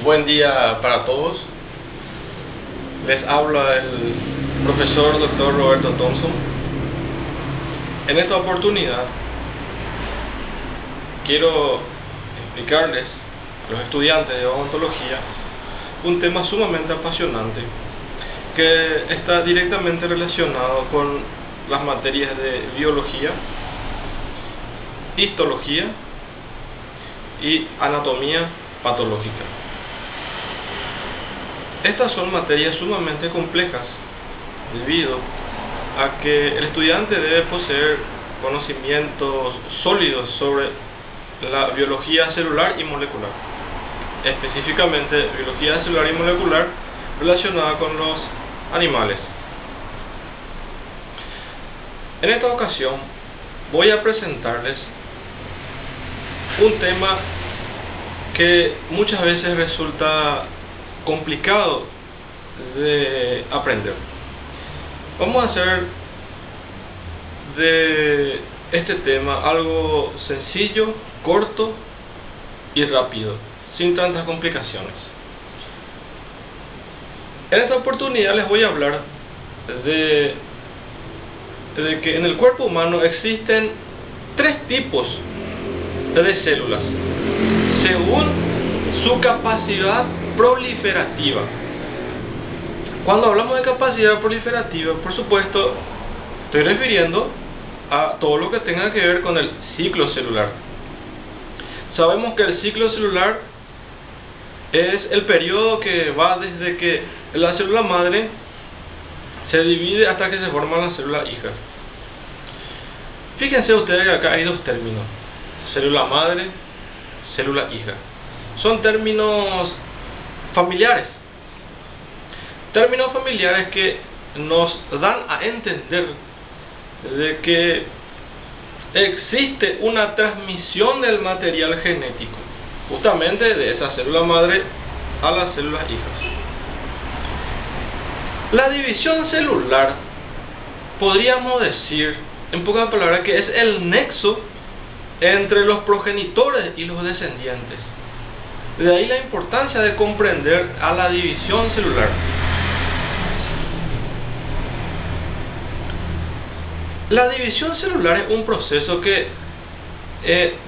Buen día para todos. Les habla el profesor Dr. Roberto Thompson. En esta oportunidad quiero explicarles a los estudiantes de odontología un tema sumamente apasionante que está directamente relacionado con las materias de biología, histología y anatomía patológica. Estas son materias sumamente complejas debido a que el estudiante debe poseer conocimientos sólidos sobre la biología celular y molecular, específicamente biología celular y molecular relacionada con los animales. En esta ocasión voy a presentarles un tema que muchas veces resulta complicado de aprender. Vamos a hacer de este tema algo sencillo, corto y rápido, sin tantas complicaciones. En esta oportunidad les voy a hablar de que en el cuerpo humano existen tres tipos de células según su capacidad proliferativa. Cuando hablamos de capacidad proliferativa, por supuesto, estoy refiriendo a todo lo que tenga que ver con el ciclo celular. Sabemos que el ciclo celular es el periodo que va desde que la célula madre se divide hasta que se forman las células hijas. Fíjense ustedes que acá hay dos términos: célula madre, célula hija. Son términos familiares. Términos familiares que nos dan a entender de que existe una transmisión del material genético, justamente de esa célula madre a las células hijas. La división celular, podríamos decir, en pocas palabras, que es el nexo entre los progenitores y los descendientes. De ahí la importancia de comprender a la división celular. La división celular es un proceso que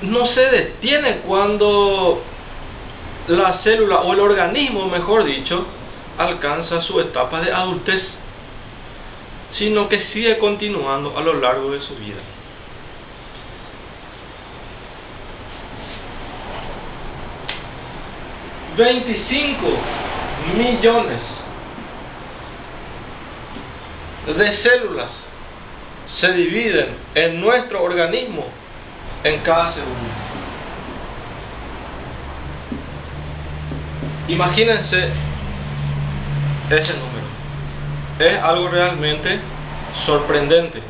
no se detiene cuando la célula o el organismo, mejor dicho, alcanza su etapa de adultez, sino que sigue continuando a lo largo de su vida. $25 millones de células se dividen en nuestro organismo en cada segundo. Imagínense ese número. Es algo realmente sorprendente.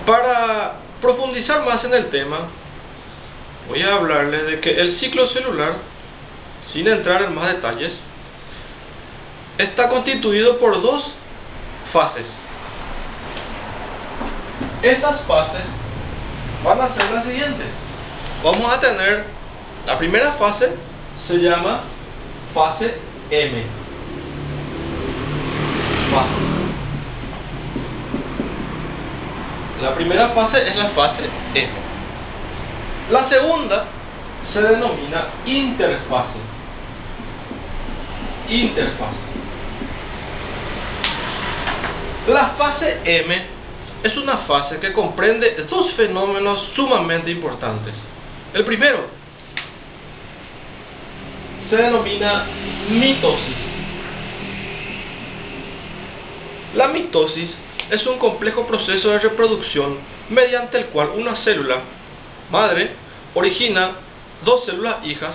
Para profundizar más en el tema, voy a hablarles de que el ciclo celular, sin entrar en más detalles, está constituido por dos fases. Estas fases van a ser las siguientes. Vamos a tener la primera fase, se llama fase M. La primera fase es la fase M. La segunda se denomina interfase. La fase M es una fase que comprende dos fenómenos sumamente importantes. El primero se denomina mitosis. La mitosis es un complejo proceso de reproducción mediante el cual una célula madre origina dos células hijas,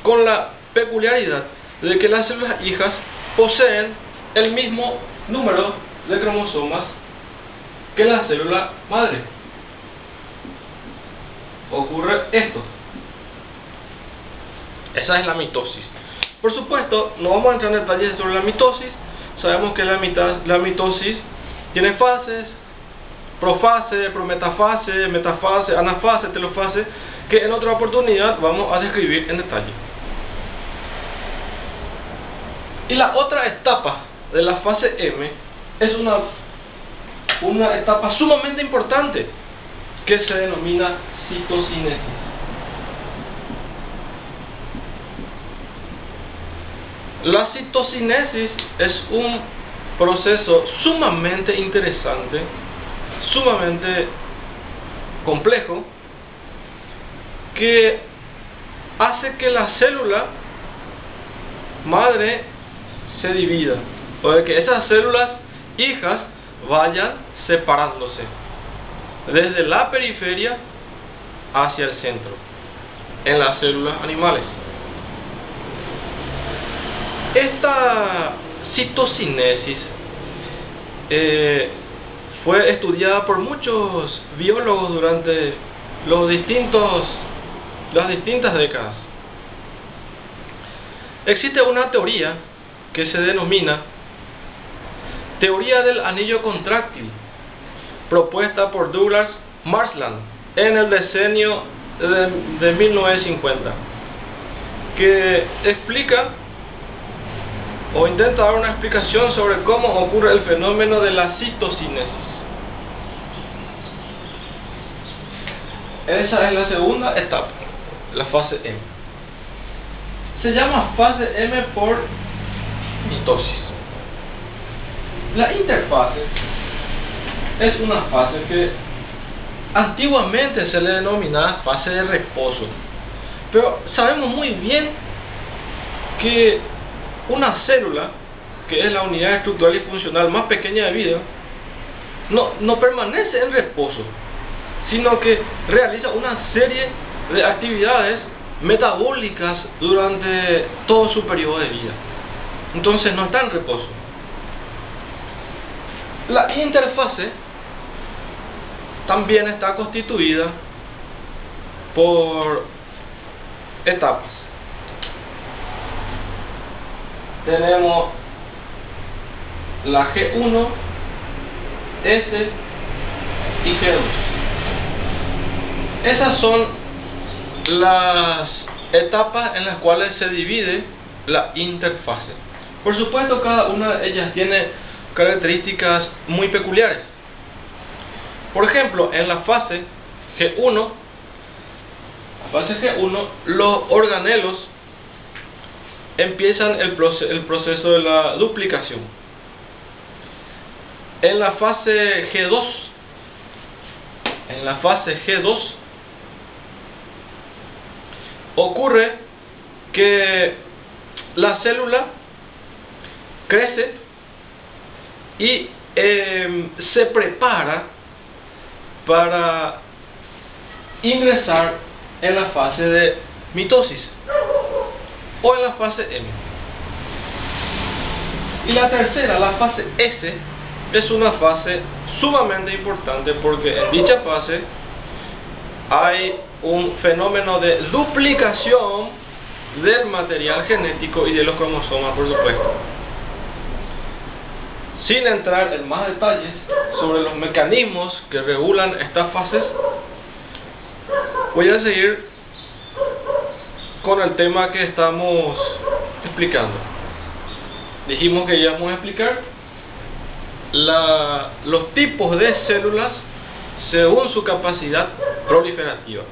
con la peculiaridad de que las células hijas poseen el mismo número de cromosomas que la célula madre. Ocurre esto. Esa es la mitosis. Por supuesto, no vamos a entrar en detalles sobre la mitosis. Sabemos que la mitosis tiene fases, profase, prometafase, metafase, anafase, telofase, que en otra oportunidad vamos a describir en detalle. Y la otra etapa de la fase M es una etapa sumamente importante que se denomina citocinesis. La citocinesis es un proceso sumamente interesante, sumamente complejo, que hace que la célula madre se divida, o de que esas células hijas vayan separándose desde la periferia hacia el centro en las células animales. Esta citocinesis fue estudiada por muchos biólogos durante las distintas décadas. Existe una teoría que se denomina teoría del anillo contráctil, propuesta por Douglas Marsland en el decenio de 1950, que explica o intenta dar una explicación sobre cómo ocurre el fenómeno de la citocinesis. Esa es la segunda etapa, la fase M. Se llama fase M por mitosis. La interfase es una fase que antiguamente se le denominaba fase de reposo, pero sabemos muy bien que una célula, que es la unidad estructural y funcional más pequeña de vida, no permanece en reposo, sino que realiza una serie de actividades metabólicas durante todo su periodo de vida. Entonces no está en reposo. La interfase también está constituida por etapas. Tenemos la G1, S y G2. Esas son las etapas en las cuales se divide la interfase. Por supuesto, cada una de ellas tiene características muy peculiares. Por ejemplo, en la fase G1, los organelos empiezan el proceso de la duplicación. En la fase G2, ocurre que la célula crece y se prepara para ingresar en la fase de mitosis o en la fase M. Y la tercera, la fase S, es una fase sumamente importante porque en dicha fase hay un fenómeno de duplicación del material genético y de los cromosomas, por supuesto. Sin entrar en más detalles sobre los mecanismos que regulan estas fases, voy a seguir con el tema que estamos explicando. Dijimos que íbamos a explicar los tipos de células según su capacidad proliferativa.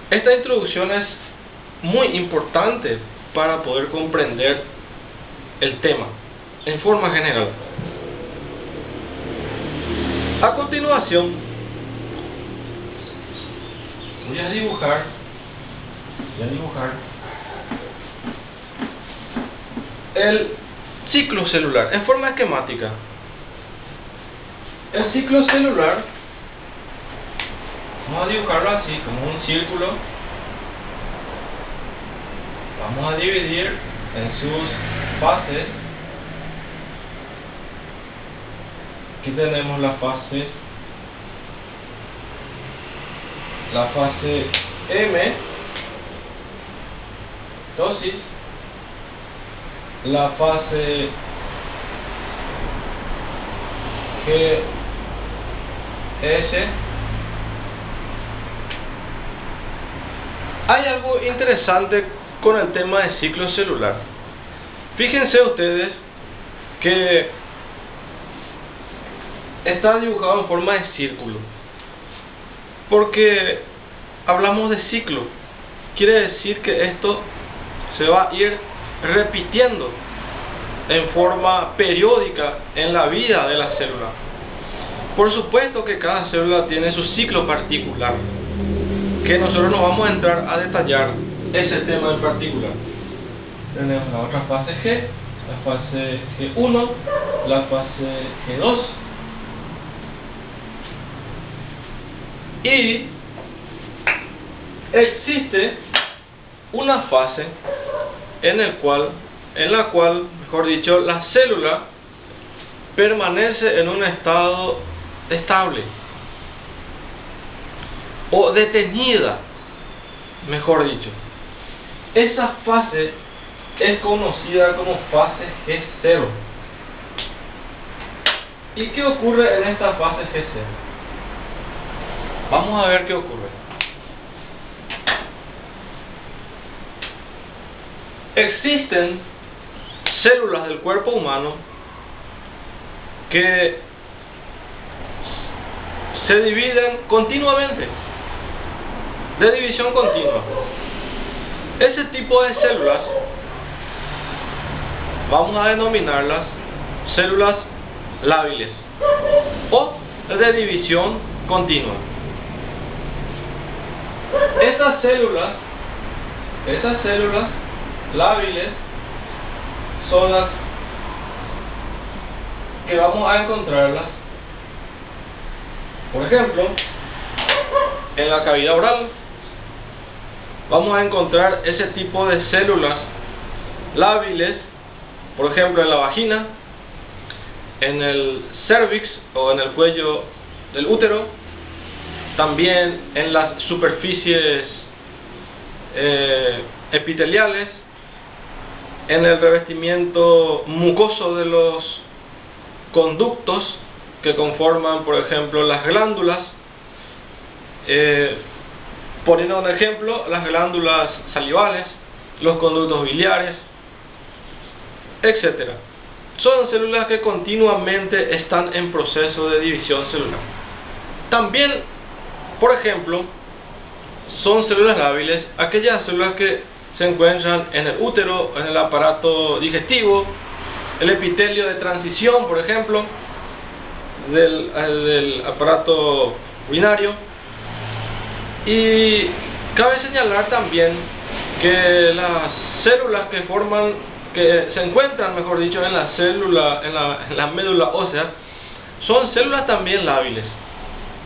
Esta introducción es muy importante para poder comprender el tema en forma general. A continuación, voy a dibujar el ciclo celular en forma esquemática. El ciclo celular, vamos a dibujarlo así, como un círculo. Vamos a dividir en sus fases. Aquí tenemos la fase M, mitosis, la fase Hay algo interesante con el tema de ciclo celular. Fíjense ustedes que está dibujado en forma de círculo, porque hablamos de ciclo. Quiere decir que esto se va a ir repitiendo en forma periódica en la vida de la célula. Por supuesto que cada célula tiene su ciclo particular, que nosotros no vamos a entrar a detallar ese tema en particular. Tenemos la otra fase G, la fase G1, la fase G2, y existe una fase en la cual, mejor dicho, la célula permanece en un estado estable o detenida, mejor dicho. Esa fase es conocida como fase G0. ¿Y qué ocurre en esta fase G0? Vamos a ver qué ocurre. Existen células del cuerpo humano que se dividen continuamente, de división continua. Ese tipo de células vamos a denominarlas células lábiles o de división continua. Esas células lábiles son las que vamos a encontrarlas, por ejemplo, en la cavidad oral. Vamos a encontrar ese tipo de células lábiles, por ejemplo, en la vagina, en el cervix o en el cuello del útero, también en las superficies epiteliales, en el revestimiento mucoso de los conductos que conforman, por ejemplo, las glándulas. Poniendo un ejemplo, las glándulas salivales, los conductos biliares, etc. Son células que continuamente están en proceso de división celular. También, por ejemplo, son células lábiles aquellas células que se encuentran en el útero, en el aparato digestivo, el epitelio de transición, por ejemplo, del aparato urinario. Y cabe señalar también que las células que se encuentran, mejor dicho, en la célula, en la médula ósea, son células también lábiles.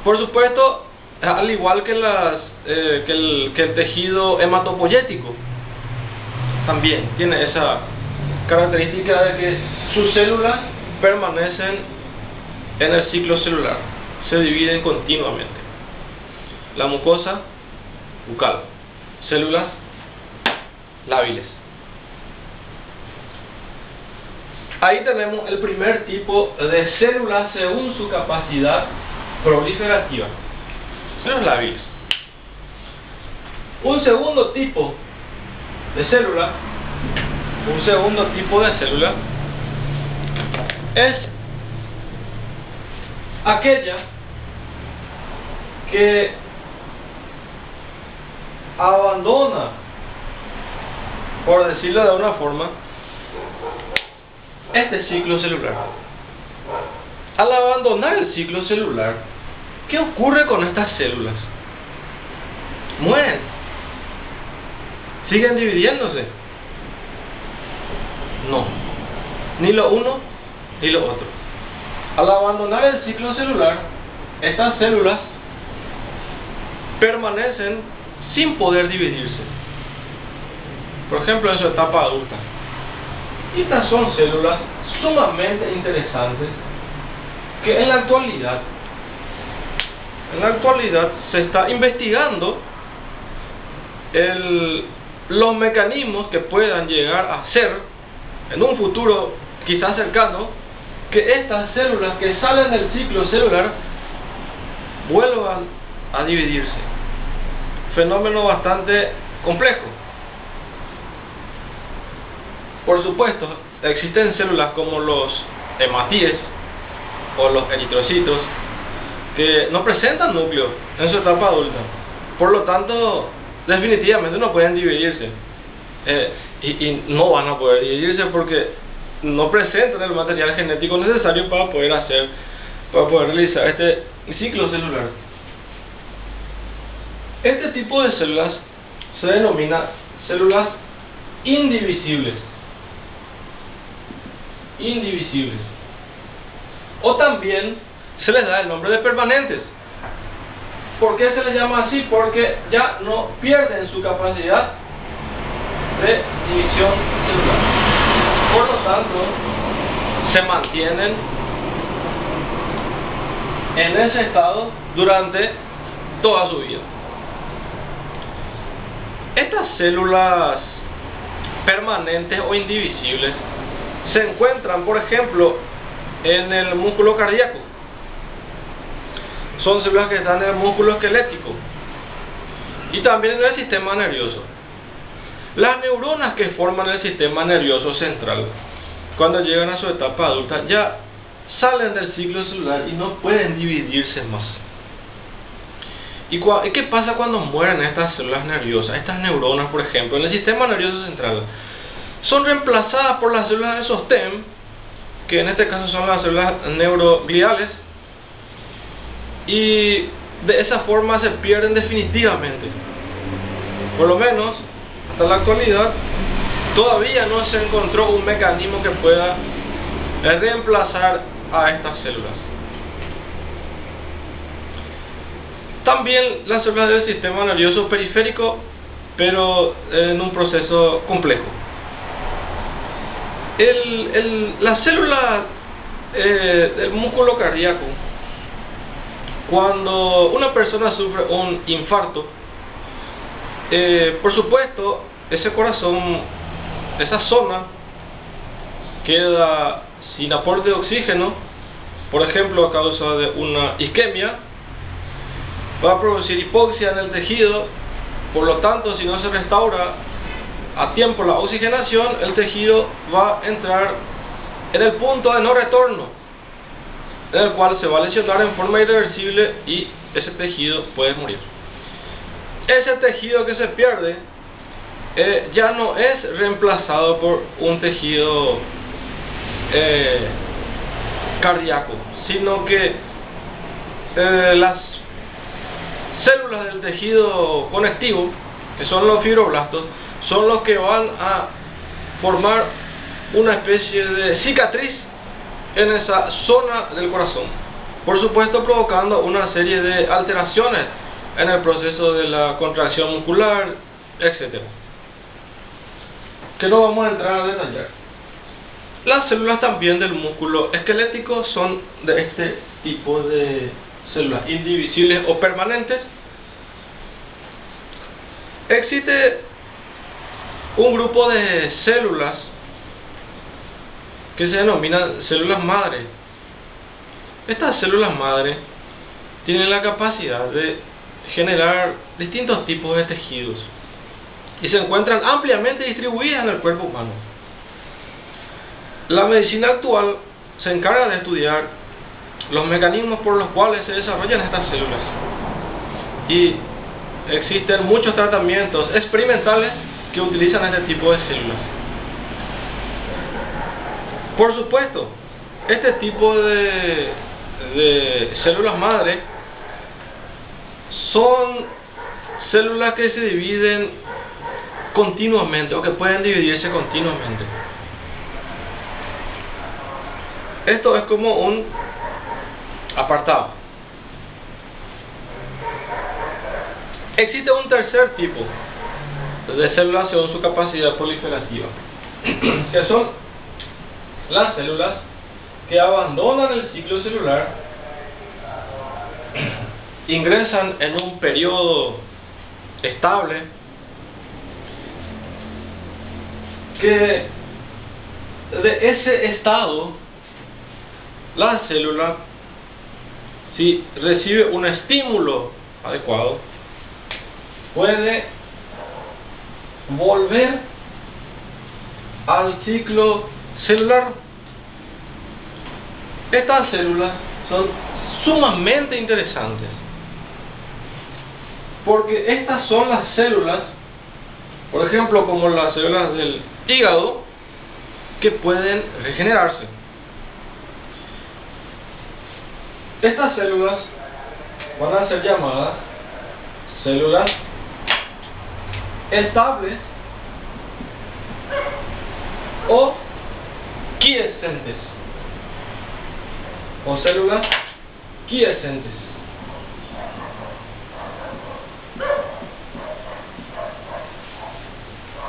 Por supuesto, al igual que el tejido hematopoyético, también tiene esa característica de que sus células permanecen en el ciclo celular, se dividen continuamente. La mucosa bucal, células lábiles. Ahí tenemos el primer tipo de células según su capacidad proliferativa, células lábiles. Un segundo tipo de célula, es aquella que abandona, por decirlo de una forma, este ciclo celular. Al abandonar el ciclo celular, ¿qué ocurre con estas células? Mueren. ¿Siguen dividiéndose? No. Ni lo uno ni lo otro. Al abandonar el ciclo celular, estas células permanecen sin poder dividirse, por ejemplo en su etapa adulta. Y estas son células sumamente interesantes que en la actualidad se está investigando los mecanismos que puedan llegar a ser en un futuro quizás cercano, que estas células que salen del ciclo celular vuelvan a dividirse. Fenómeno bastante complejo. Por supuesto, existen células como los hematíes o los eritrocitos que no presentan núcleo en su etapa adulta. Por lo tanto, definitivamente no pueden dividirse. Y no van a poder dividirse porque no presentan el material genético necesario para poder realizar este ciclo celular. Este tipo de células se denomina células indivisibles. O también se les da el nombre de permanentes. ¿Por qué se les llama así? Porque ya no pierden su capacidad de división celular. Por lo tanto, se mantienen en ese estado durante toda su vida. Estas células permanentes o indivisibles se encuentran, por ejemplo, en el músculo cardíaco. Son células que están en el músculo esquelético y también en el sistema nervioso. Las neuronas que forman el sistema nervioso central, cuando llegan a su etapa adulta, ya salen del ciclo celular y no pueden dividirse más. ¿Y qué pasa cuando mueren estas células nerviosas? Estas neuronas, por ejemplo, en el sistema nervioso central, son reemplazadas por las células de sostén, que en este caso son las células neurogliales, y de esa forma se pierden definitivamente. Por lo menos, hasta la actualidad, todavía no se encontró un mecanismo que pueda reemplazar a estas células. También las células del sistema nervioso periférico, pero en un proceso complejo. La célula del músculo cardíaco, cuando una persona sufre un infarto, por supuesto, ese corazón, esa zona, queda sin aporte de oxígeno, por ejemplo, a causa de una isquemia, va a producir hipoxia en el tejido. Por lo tanto, si no se restaura a tiempo la oxigenación, el tejido va a entrar en el punto de no retorno, en el cual se va a lesionar en forma irreversible y ese tejido puede morir. Ese tejido que se pierde ya no es reemplazado por un tejido cardíaco, sino que las células del tejido conectivo, que son los fibroblastos, son los que van a formar una especie de cicatriz en esa zona del corazón, por supuesto provocando una serie de alteraciones en el proceso de la contracción muscular, etc., que no vamos a entrar a detallar. Las células también del músculo esquelético son de este tipo de células indivisibles o permanentes. Existe un grupo de células que se denominan células madre. Estas células madre tienen la capacidad de generar distintos tipos de tejidos y se encuentran ampliamente distribuidas en el cuerpo humano. La medicina actual se encarga de estudiar los mecanismos por los cuales se desarrollan estas células, y existen muchos tratamientos experimentales que utilizan este tipo de células. Por supuesto, este tipo de células madre son células que se dividen continuamente o que pueden dividirse continuamente. Esto es como un apartado. Existe un tercer tipo de células según su capacidad proliferativa, que son las células que abandonan el ciclo celular, ingresan en un periodo estable, que de ese estado la célula, si recibe un estímulo adecuado, puede volver al ciclo celular. Estas células son sumamente interesantes porque estas son las células, por ejemplo, como las células del hígado, que pueden regenerarse. Estas células van a ser llamadas células estables o quiescentes, o células quiescentes.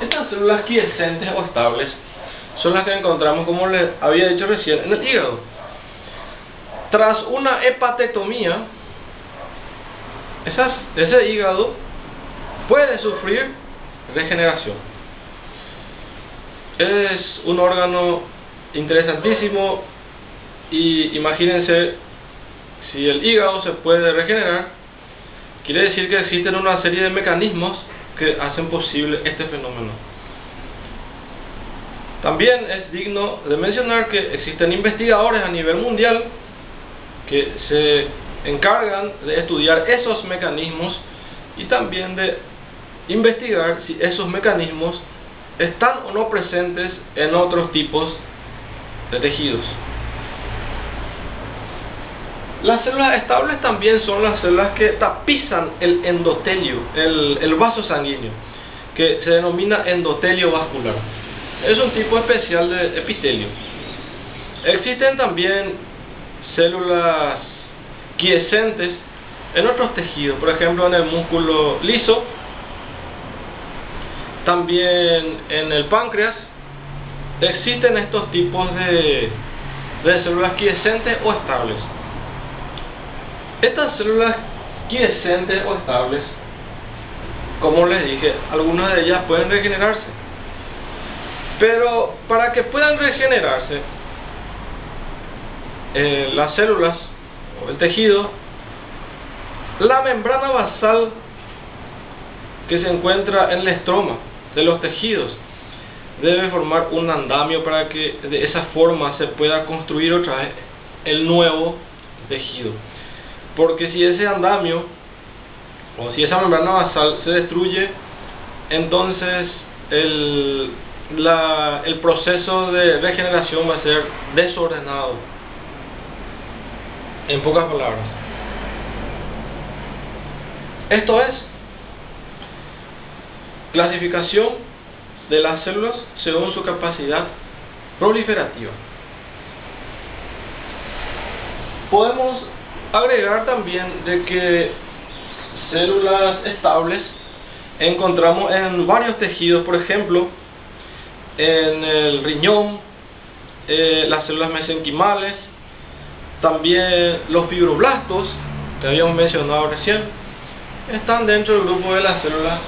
Estas células quiescentes o estables son las que encontramos, como les había dicho recién, en el hígado. Tras una hepatectomía, ese hígado puede sufrir regeneración. Es un órgano interesantísimo, y imagínense, si el hígado se puede regenerar, quiere decir que existen una serie de mecanismos que hacen posible este fenómeno. También es digno de mencionar que existen investigadores a nivel mundial que se encargan de estudiar esos mecanismos y también de investigar si esos mecanismos están o no presentes en otros tipos de tejidos. Las células estables también son las células que tapizan el endotelio, el vaso sanguíneo, que se denomina endotelio vascular. Es un tipo especial de epitelio. Existen también células quiescentes en otros tejidos, por ejemplo en el músculo liso, también en el páncreas. Existen estos tipos de células quiescentes o estables. Estas células quiescentes o estables, como les dije, algunas de ellas pueden regenerarse, pero para que puedan regenerarse, las células o el tejido, la membrana basal que se encuentra en el estroma de los tejidos debe formar un andamio para que de esa forma se pueda construir otra vez el nuevo tejido. Porque si ese andamio o si esa membrana basal se destruye, entonces el proceso de regeneración va a ser desordenado. En pocas palabras, esto es clasificación de las células según su capacidad proliferativa. Podemos agregar también de que células estables encontramos en varios tejidos, por ejemplo en el riñón, las células mesenquimales, también los fibroblastos que habíamos mencionado recién, están dentro del grupo de las células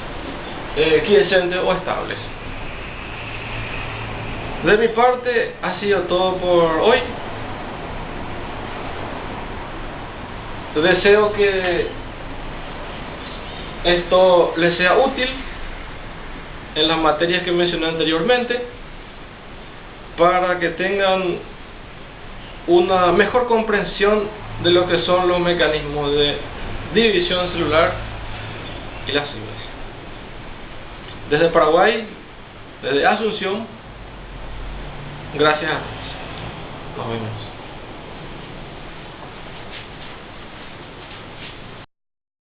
quiescentes o estables. De mi parte ha sido todo por hoy. Deseo que esto les sea útil en las materias que mencioné anteriormente, para que tengan una mejor comprensión de lo que son los mecanismos de división celular y las células. Desde Paraguay, desde Asunción, gracias a todos. Nos vemos.